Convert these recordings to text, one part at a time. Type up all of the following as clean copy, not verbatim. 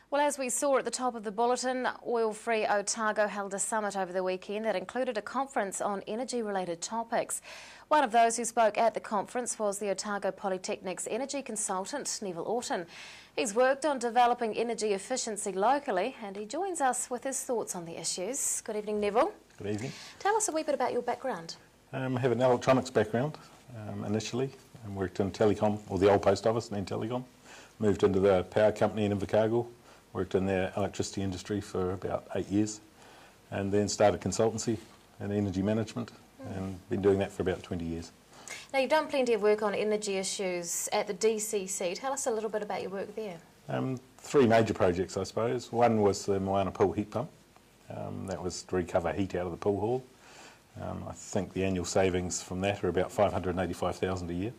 Well, as we saw at the top of the bulletin, Oil-Free Otago held a summit over the weekend that included a conference on energy-related topics. One of those who spoke at the conference was the Otago Polytechnic's energy consultant, Neville Auton. He's worked on developing energy efficiency locally, and he joins us with his thoughts on the issues. Good evening, Neville. Good evening. Tell us a wee bit about your background. I have an electronics background initially, and worked in telecom, or the old post office and then telecom. Moved into the power company in Otago. Worked in the electricity industry for about 8 years, and then started consultancy and energy management, and been doing that for about 20 years. Now, you've done plenty of work on energy issues at the DCC. Tell us a little bit about your work there. 3 major projects, I suppose. One was the Moana pool heat pump. That was to recover heat out of the pool hall. I think the annual savings from that are about $585,000 a year.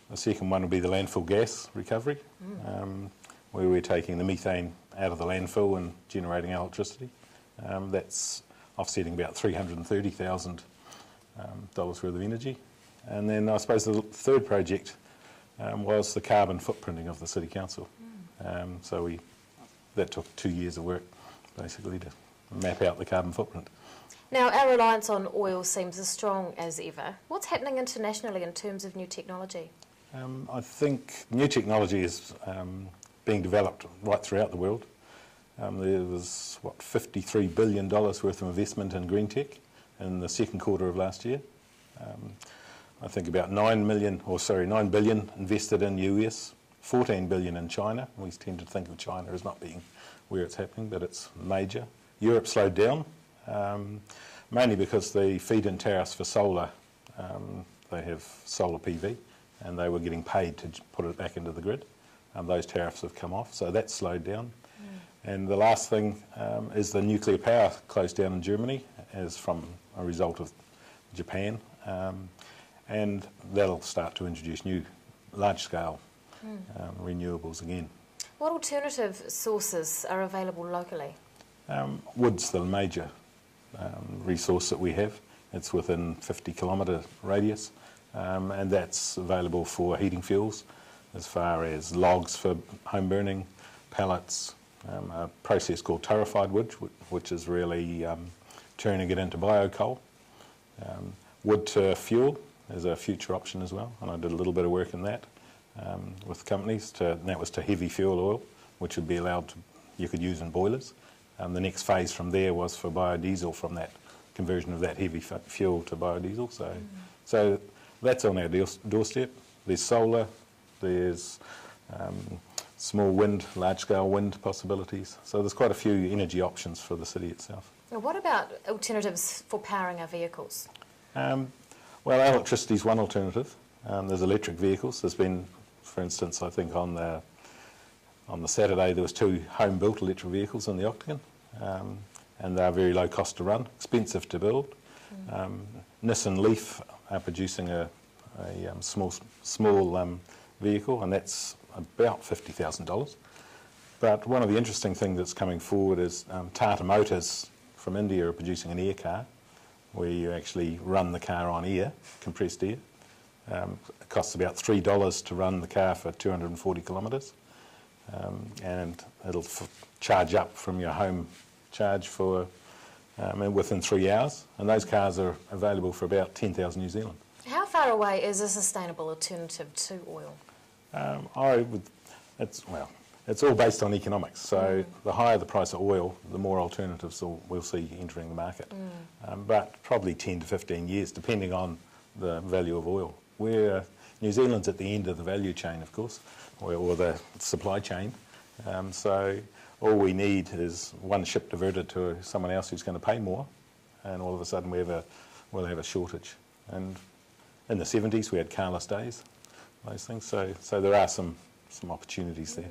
The second one would be the landfill gas recovery, where we're taking the methane out of the landfill and generating electricity. That's offsetting about $330,000 worth of energy. And then I suppose the third project was the carbon footprinting of the City Council. That took 2 years of work, basically, to map out the carbon footprint. Now, our reliance on oil seems as strong as ever. What's happening internationally in terms of new technology? I think new technology is being developed right throughout the world. There was, $53 billion worth of investment in green tech in the second quarter of last year. I think about $9 billion invested in US, 14 billion in China. We tend to think of China as not being where it's happening, but it's major. Europe slowed down, mainly because the feed-in tariffs for solar, they have solar PV, and they were getting paid to put it back into the grid. Those tariffs have come off, so that's slowed down. And the last thing is the nuclear power closed down in Germany as from a result of Japan, and that'll start to introduce new large-scale renewables again. What alternative sources are available locally? Wood's the major resource that we have. It's within 50-kilometre radius, and that's available for heating fuels, as far as logs for home burning, pellets, a process called torrefied wood, which is really turning it into biocoal. Wood to fuel is a future option as well, and I did a little bit of work in that with companies, and that was to heavy fuel oil, which would be you could use in boilers. The next phase from there was for biodiesel, from that conversion of that heavy fuel to biodiesel. So that's on our doorstep. There's solar, there's small wind, large-scale wind possibilities. So there's quite a few energy options for the city itself. Now, what about alternatives for powering our vehicles? Well, electricity is one alternative. There's electric vehicles. There's been, for instance, I think on the Saturday there was 2 home-built electric vehicles in the Octagon, and they're very low cost to run, expensive to build. Nissan Leaf are producing a small vehicle, and that's about $50,000. But one of the interesting things that's coming forward is Tata Motors from India are producing an air car, where you actually run the car on air, compressed air. It costs about $3 to run the car for 240 kilometres, and it'll charge up from your home charge for within 3 hours, and those cars are available for about 10,000 New Zealand. How far away is a sustainable alternative to oil? It's all based on economics. So the higher the price of oil, the more alternatives we'll see entering the market. But probably 10 to 15 years, depending on the value of oil. New Zealand's at the end of the value chain, of course, or the supply chain. So all we need is one ship diverted to someone else who's going to pay more, and all of a sudden we'll have a shortage. And in the 70s we had carless days, those things. So there are some opportunities there.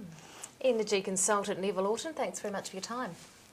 Energy consultant Neville Auton, thanks very much for your time.